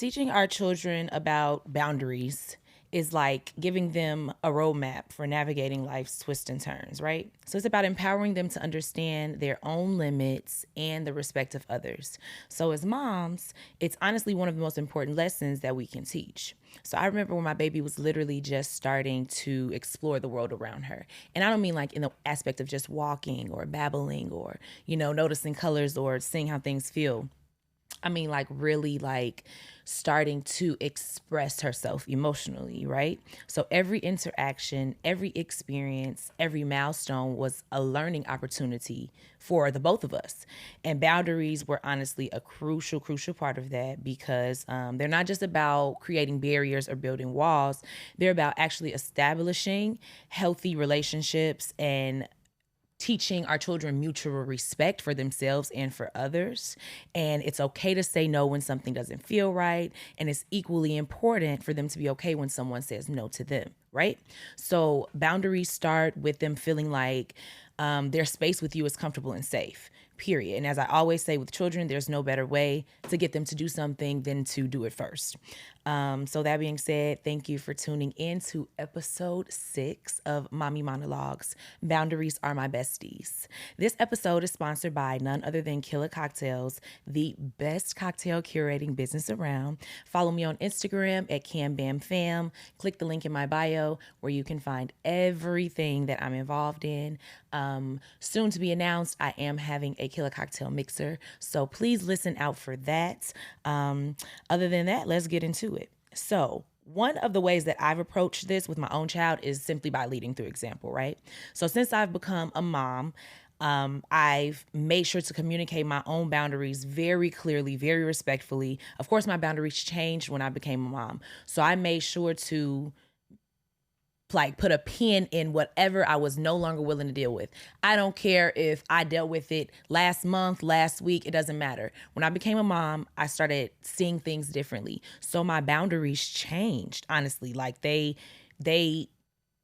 Teaching our children about boundaries is like giving them a roadmap for navigating life's twists and turns, right? So it's about empowering them to understand their own limits and the respect of others. So as moms, it's honestly one of the most important lessons that we can teach. So I remember when my baby was literally just starting to explore the world around her. And I don't mean like in the aspect of just walking or babbling or, noticing colors or seeing how things feel. I mean, like, really, like, starting to express herself emotionally, right? So every interaction, every experience, every milestone was a learning opportunity for the both of us. And boundaries were honestly a crucial, crucial part of that because they're not just about creating barriers or building walls, they're about actually establishing healthy relationships and teaching our children mutual respect for themselves and for others. And it's okay to say no when something doesn't feel right. And it's equally important for them to be okay when someone says no to them, right? So boundaries start with them feeling like their space with you is comfortable and safe, period. And as I always say with children, there's no better way to get them to do something than to do it first. So that being said, thank you for tuning in to episode 6 of Mommy Monologues, Boundaries Are My Besties. This episode is sponsored by none other than Killer Cocktails, the best cocktail curating business around. Follow me on Instagram at CamBamFam. Click the link in my bio where you can find everything that I'm involved in. Soon to be announced, I am having a killer cocktail mixer, so please listen out for that. Other than that, let's get into it. So, one of the ways that I've approached this with my own child is simply by leading through example, right? So, since I've become a mom, I've made sure to communicate my own boundaries very clearly, very respectfully. Of course, my boundaries changed when I became a mom. So, I made sure to like put a pin in whatever I was no longer willing to deal with. I don't care if I dealt with it last month, last week, it doesn't matter. When I became a mom, I started seeing things differently. So my boundaries changed, honestly. Like they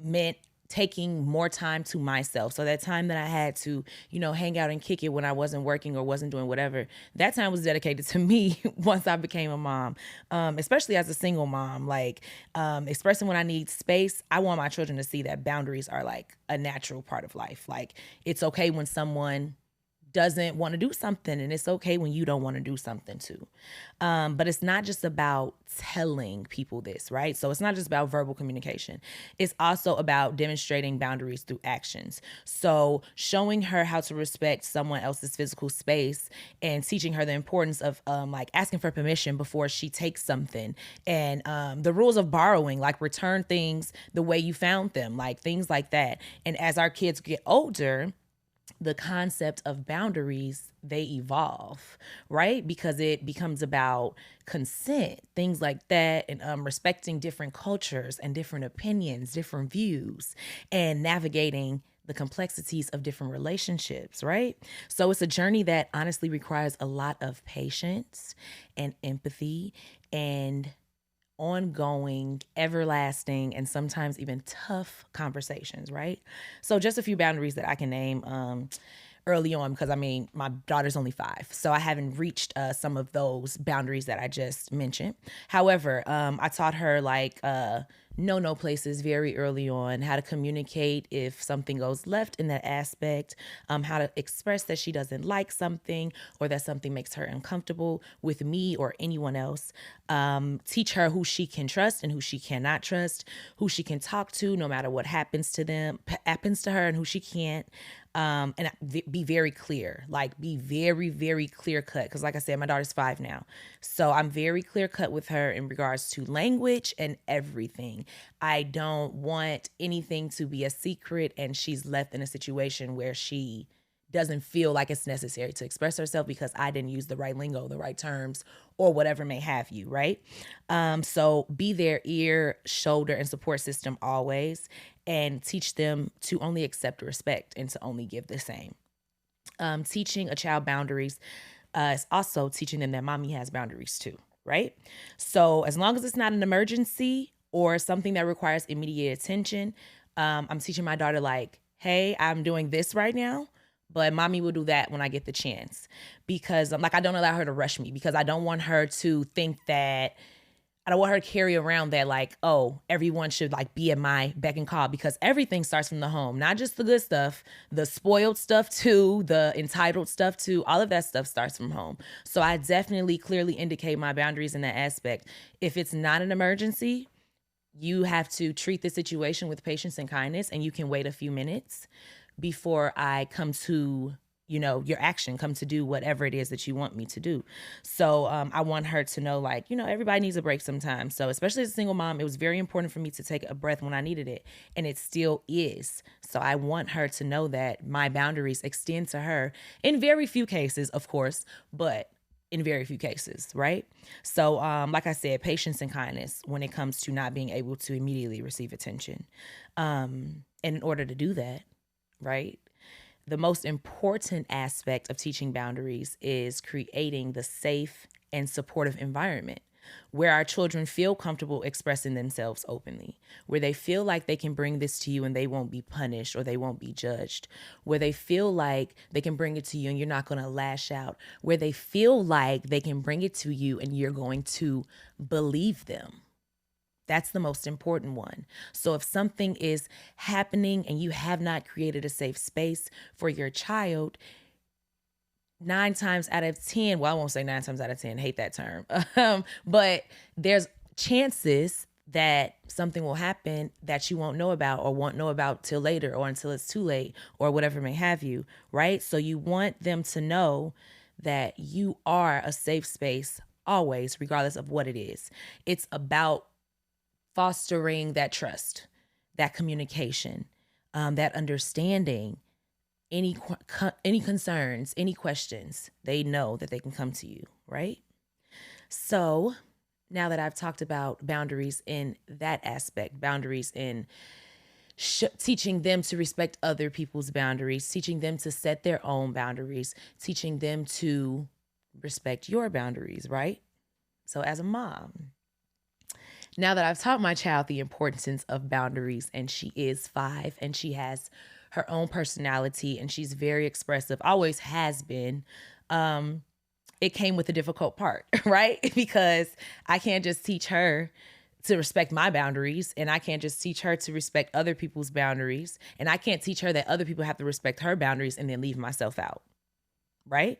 meant taking more time to myself. So that time that I had to, hang out and kick it when I wasn't working or wasn't doing whatever, that time was dedicated to me once I became a mom, especially as a single mom, like expressing when I need space. I want my children to see that boundaries are like a natural part of life. Like it's okay when someone doesn't want to do something, and it's okay when you don't want to do something too. But it's not just about telling people this, right? So it's not just about verbal communication. It's also about demonstrating boundaries through actions. So showing her how to respect someone else's physical space and teaching her the importance of like asking for permission before she takes something, and the rules of borrowing, like return things the way you found them, like things like that. And as our kids get older, the concept of boundaries, they evolve, right? Because it becomes about consent, things like that, and respecting different cultures and different opinions, different views, and navigating the complexities of different relationships, right? So it's a journey that honestly requires a lot of patience and empathy and ongoing, everlasting, and sometimes even tough conversations, right? So just a few boundaries that I can name early on, because I mean, my daughter's only 5, so I haven't reached some of those boundaries that I just mentioned. However, I taught her like no places very early on, how to communicate if something goes left in that aspect, how to express that she doesn't like something or that something makes her uncomfortable with me or anyone else. Teach her who she can trust and who she cannot trust, who she can talk to no matter what happens to her, and who she can't. And be very clear, like be very, very clear cut. Because like I said, my daughter's 5 now. So I'm very clear cut with her in regards to language and everything. I don't want anything to be a secret and she's left in a situation where she doesn't feel like it's necessary to express herself because I didn't use the right lingo, the right terms, or whatever may have you, right? So be their ear, shoulder, and support system always, and teach them to only accept respect and to only give the same. Teaching a child boundaries is also teaching them that mommy has boundaries too, right? So as long as it's not an emergency or something that requires immediate attention, I'm teaching my daughter like, hey, I'm doing this right now, but mommy will do that when I get the chance, because like I don't allow her to rush me, because I don't want her to think that, I don't want her to carry around that like, oh, everyone should like be at my beck and call, because everything starts from the home, not just the good stuff, the spoiled stuff too, the entitled stuff too. All of that stuff starts from home. So I definitely clearly indicate my boundaries in that aspect. If it's not an emergency, you have to treat the situation with patience and kindness, and you can wait a few minutes before I come to, your action, come to do whatever it is that you want me to do. So I want her to know, like, everybody needs a break sometimes. So especially as a single mom, it was very important for me to take a breath when I needed it. And it still is. So I want her to know that my boundaries extend to her in very few cases, of course, but in very few cases, right? So, like I said, patience and kindness when it comes to not being able to immediately receive attention. And in order to do that, right, the most important aspect of teaching boundaries is creating the safe and supportive environment where our children feel comfortable expressing themselves openly, where they feel like they can bring this to you and they won't be punished or they won't be judged, where they feel like they can bring it to you and you're not going to lash out, where they feel like they can bring it to you and you're going to believe them. That's the most important one. So if something is happening and you have not created a safe space for your child, 9 times out of 10, well, I won't say 9 times out of 10, hate that term, but there's chances that something will happen that you won't know about or won't know about till later or until it's too late or whatever may have you, right? So you want them to know that you are a safe space always, regardless of what it is. It's about fostering that trust, that communication, that understanding. Any concerns, any questions, they know that they can come to you, right? So now that I've talked about boundaries in that aspect, boundaries in teaching them to respect other people's boundaries, teaching them to set their own boundaries, teaching them to respect your boundaries, right? So as a mom, now that I've taught my child the importance of boundaries, and she is 5 and she has her own personality and she's very expressive, always has been, it came with a difficult part, right? Because I can't just teach her to respect my boundaries, and I can't just teach her to respect other people's boundaries, and I can't teach her that other people have to respect her boundaries and then leave myself out, right?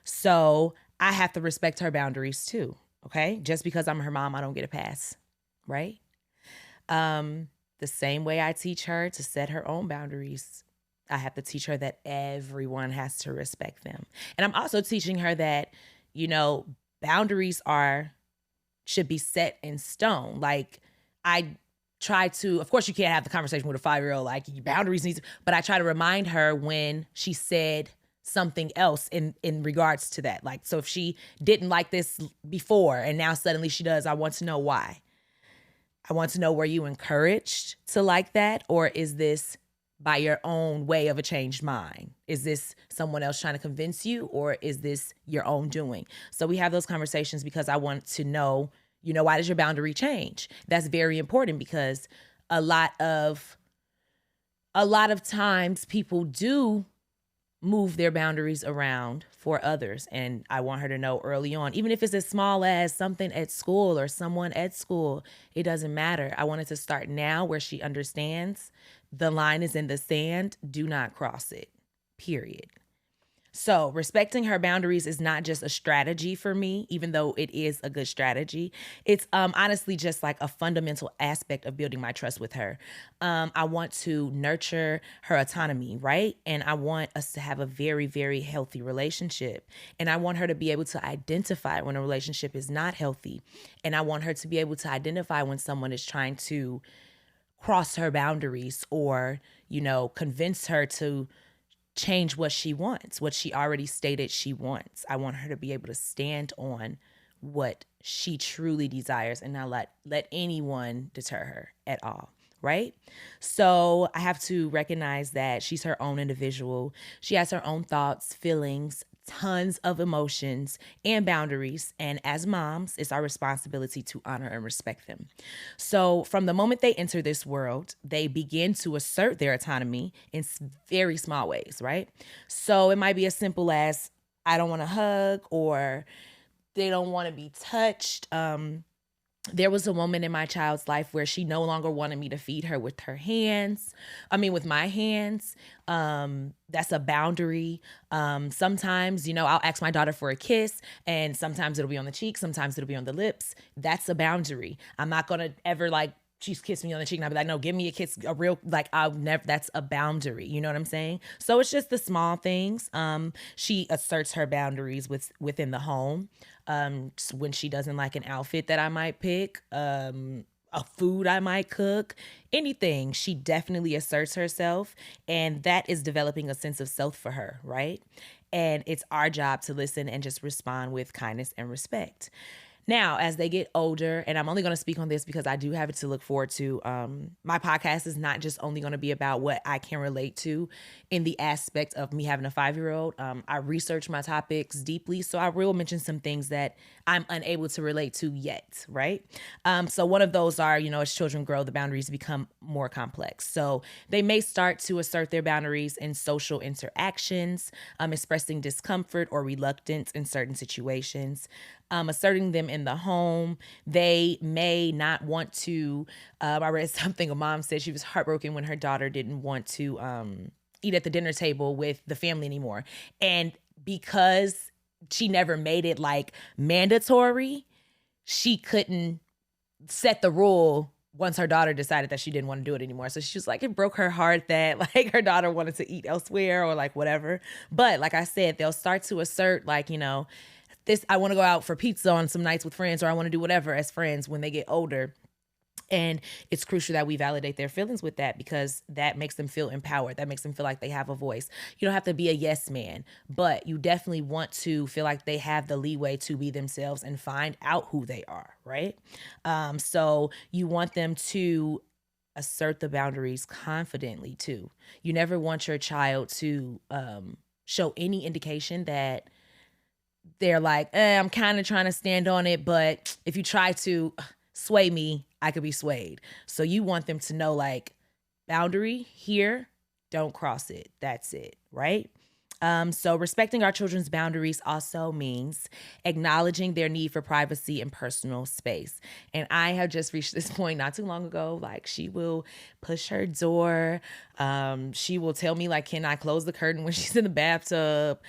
So I have to respect her boundaries too, okay? Just because I'm her mom, I don't get a pass, right? The same way I teach her to set her own boundaries, I have to teach her that everyone has to respect them. And I'm also teaching her that, boundaries should be set in stone. Like, I try to, of course you can't have the conversation with a 5-year-old, like, your boundaries need to, but I try to remind her when she said something else in regards to that. Like, so if she didn't like this before and now suddenly she does, I want to know why. I want to know, were you encouraged to like that? Or is this by your own way of a changed mind? Is this someone else trying to convince you? Or is this your own doing? So we have those conversations because I want to know, why does your boundary change? That's very important, because a lot of times people do move their boundaries around for others. And I want her to know early on, even if it's as small as something at school or someone at school, it doesn't matter. I want it to start now, where she understands the line is in the sand. Do not cross it, period. So respecting her boundaries is not just a strategy for me, even though it is a good strategy. It's honestly just like a fundamental aspect of building my trust with her. I want to nurture her autonomy, right? And I want us to have a very, very healthy relationship. And I want her to be able to identify when a relationship is not healthy. And I want her to be able to identify when someone is trying to cross her boundaries or, convince her to change what she wants, what she already stated she wants. I want her to be able to stand on what she truly desires and not let anyone deter her at all, right? So I have to recognize that she's her own individual. She has her own thoughts, feelings, tons of emotions and boundaries. And as moms, it's our responsibility to honor and respect them. So from the moment they enter this world, they begin to assert their autonomy in very small ways, right? So it might be as simple as, I don't want to hug, or they don't want to be touched. There was a moment in my child's life where she no longer wanted me to feed her with her hands. I mean, with my hands. That's a boundary. Sometimes, I'll ask my daughter for a kiss, and sometimes it'll be on the cheek, sometimes it'll be on the lips. That's a boundary. I'm not going to ever she's kissed me on the cheek and I'll be like, no, give me a kiss, a real, I'll never, that's a boundary. You know what I'm saying? So it's just the small things. She asserts her boundaries within the home. When she doesn't like an outfit that I might pick, a food I might cook, anything, she definitely asserts herself. And that is developing a sense of self for her, right? And it's our job to listen and just respond with kindness and respect. Now, as they get older, and I'm only going to speak on this because I do have it to look forward to. My podcast is not just only going to be about what I can relate to in the aspect of me having a 5-year-old. I research my topics deeply, so I will mention some things that I'm unable to relate to yet, right? So one of those are, as children grow, the boundaries become more complex. So they may start to assert their boundaries in social interactions, expressing discomfort or reluctance in certain situations. Asserting them in the home. They may not want to. I read something a mom said she was heartbroken when her daughter didn't want to eat at the dinner table with the family anymore. And because she never made it mandatory, she couldn't set the rule once her daughter decided that she didn't want to do it anymore. So she was like, it broke her heart that her daughter wanted to eat elsewhere or whatever. But like I said, they'll start to assert this, I want to go out for pizza on some nights with friends, or I want to do whatever as friends when they get older. And it's crucial that we validate their feelings with that, because that makes them feel empowered. That makes them feel like they have a voice. You don't have to be a yes man, but you definitely want to feel like they have the leeway to be themselves and find out who they are, right? So you want them to assert the boundaries confidently too. You never want your child to show any indication that they're like, I'm kind of trying to stand on it, but if you try to sway me, I could be swayed. So you want them to know, boundary here, don't cross it. That's it, right? So respecting our children's boundaries also means acknowledging their need for privacy and personal space. And I have just reached this point not too long ago. She will push her door. She will tell me, can I close the curtain when she's in the bathtub?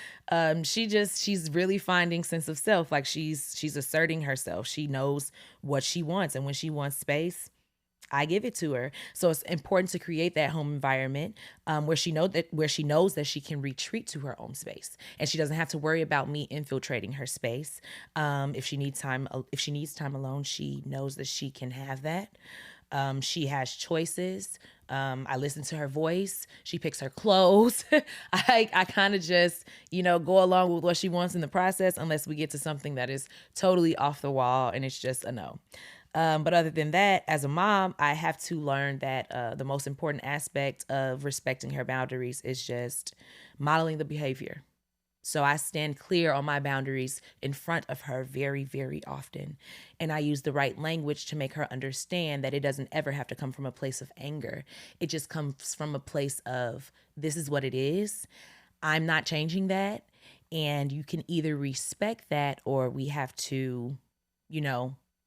She's really finding sense of self. She's asserting herself. She knows what she wants. And when she wants space, I give it to her. So it's important to create that home environment where she knows that she can retreat to her own space, and she doesn't have to worry about me infiltrating her space. If she needs time alone, she knows that she can have that. She has choices. I listen to her voice. She picks her clothes. I kind of just, go along with what she wants in the process, unless we get to something that is totally off the wall and it's just a no. But other than that, as a mom, I have to learn that the most important aspect of respecting her boundaries is just modeling the behavior. So I stand clear on my boundaries in front of her very, very often. And I use the right language to make her understand that it doesn't ever have to come from a place of anger. It just comes from a place of, this is what it is. I'm not changing that. And you can either respect that, or we have to,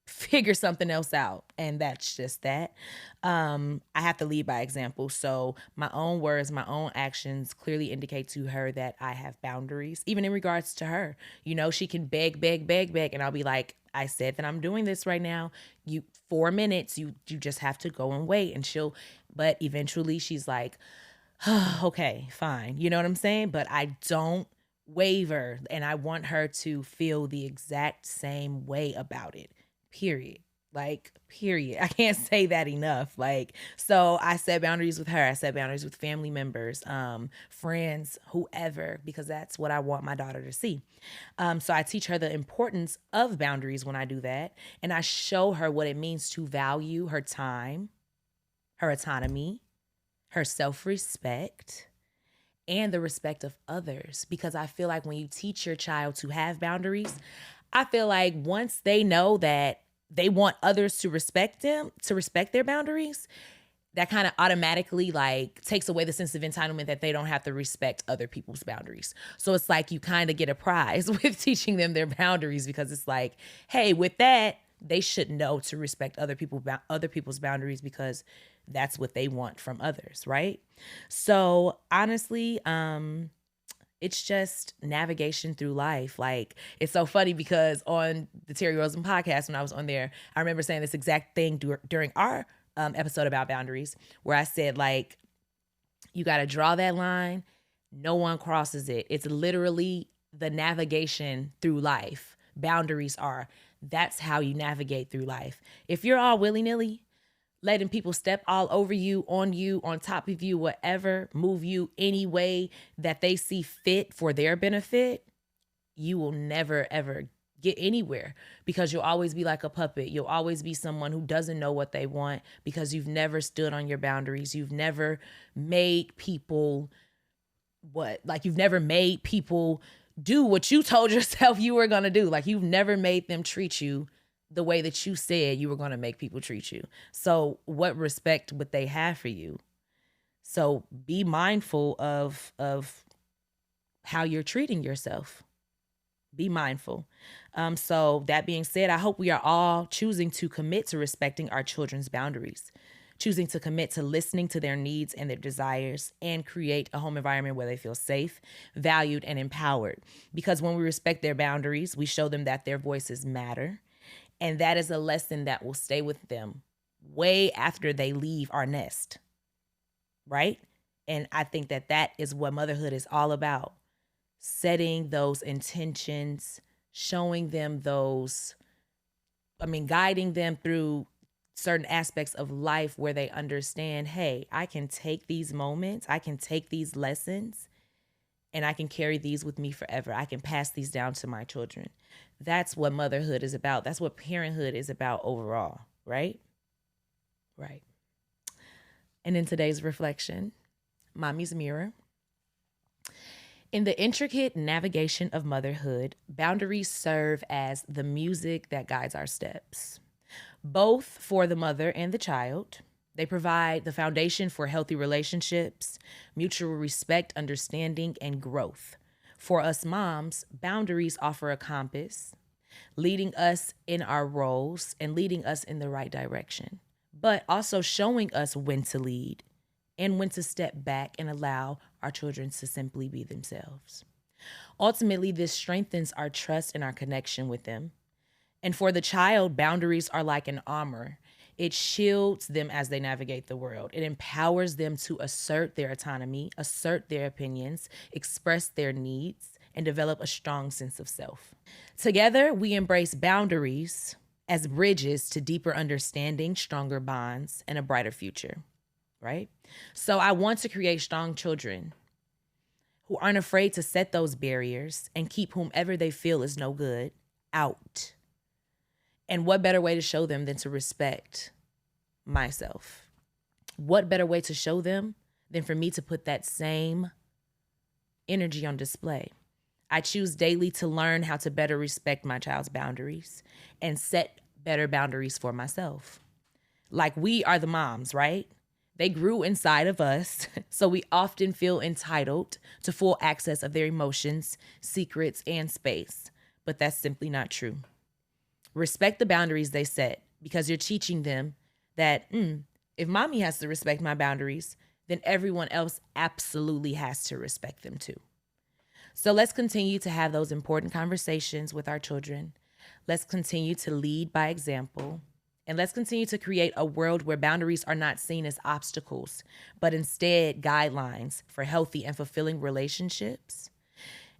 figure something else out. And that's just that. I have to lead by example. So my own words, my own actions clearly indicate to her that I have boundaries, even in regards to her. She can beg, and I'll be like, I said that I'm doing this right now. 4 minutes, you just have to go and wait. And but eventually she's like, oh, okay, fine. You know what I'm saying? But I don't waver, and I want her to feel the exact same way about it. Period. Period. I can't say that enough. So I set boundaries with her. I set boundaries with family members, friends, whoever, because that's what I want my daughter to see. So I teach her the importance of boundaries when I do that. And I show her what it means to value her time, her autonomy, her self-respect, and the respect of others. Because I feel like when you teach your child to have boundaries, I feel like once they know that they want others to respect them, to respect their boundaries, that kind of automatically like takes away the sense of entitlement that they don't have to respect other people's boundaries. So it's like you kind of get a prize with teaching them their boundaries, because it's like, hey, with that, they should know to respect other people's boundaries, because that's what they want from others, right? So honestly, it's just navigation through life. Like, it's so funny because on the Terry Rosen podcast, when I was on there, I remember saying this exact thing during our episode about boundaries, where I said, like, you got to draw that line. No one crosses it. It's literally the navigation through life. Boundaries are. That's how you navigate through life. If you're all willy-nilly, letting people step all over you, on top of you, whatever, move you any way that they see fit for their benefit, you will never, ever get anywhere, because you'll always be like a puppet. You'll always be someone who doesn't know what they want, because you've never stood on your boundaries. You've never made people you've never made people do what you told yourself you were going to do. Like, you've never made them treat you the way that you said you were going to make people treat you. So what respect would they have for you? So be mindful of how you're treating yourself. Be mindful. So that being said, I hope we are all choosing to commit to respecting our children's boundaries, choosing to commit to listening to their needs and their desires, and create a home environment where they feel safe, valued, and empowered. Because when we respect their boundaries, we show them that their voices matter. And that is a lesson that will stay with them way after they leave our nest, right? And I think that that is what motherhood is all about. Setting those intentions, showing them guiding them through certain aspects of life where they understand, hey, I can take these moments, I can take these lessons, and I can carry these with me forever. I can pass these down to my children. That's what motherhood is about. That's what parenthood is about overall, right? Right. And in today's reflection, Mommy's Mirror. In the intricate navigation of motherhood, boundaries serve as the music that guides our steps, both for the mother and the child. They provide the foundation for healthy relationships, mutual respect, understanding, and growth. For us moms, boundaries offer a compass, leading us in our roles and leading us in the right direction, but also showing us when to lead and when to step back and allow our children to simply be themselves. Ultimately, this strengthens our trust and our connection with them. And for the child, boundaries are like an armor. It shields them as they navigate the world. It empowers them to assert their autonomy, assert their opinions, express their needs, and develop a strong sense of self. Together, we embrace boundaries as bridges to deeper understanding, stronger bonds, and a brighter future, right? So I want to create strong children who aren't afraid to set those barriers and keep whomever they feel is no good out. And what better way to show them than to respect myself? What better way to show them than for me to put that same energy on display? I choose daily to learn how to better respect my child's boundaries and set better boundaries for myself. Like, we are the moms, right? They grew inside of us, so we often feel entitled to full access of their emotions, secrets, and space. But that's simply not true. Respect the boundaries they set, because you're teaching them that if mommy has to respect my boundaries, then everyone else absolutely has to respect them too. So let's continue to have those important conversations with our children. Let's continue to lead by example. And let's continue to create a world where boundaries are not seen as obstacles, but instead guidelines for healthy and fulfilling relationships.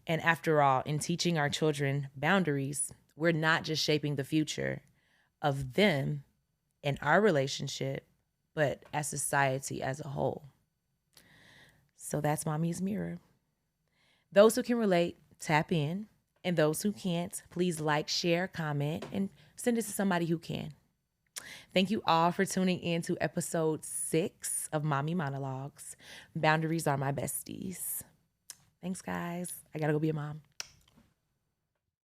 And after all, in teaching our children boundaries, we're not just shaping the future of them and our relationship, but as society as a whole. So that's Mommy's Mirror. Those who can relate, tap in. And those who can't, please like, share, comment, and send it to somebody who can. Thank you all for tuning in to episode 6 of Mommy Monologues. Boundaries are my besties. Thanks, guys. I got to go be a mom.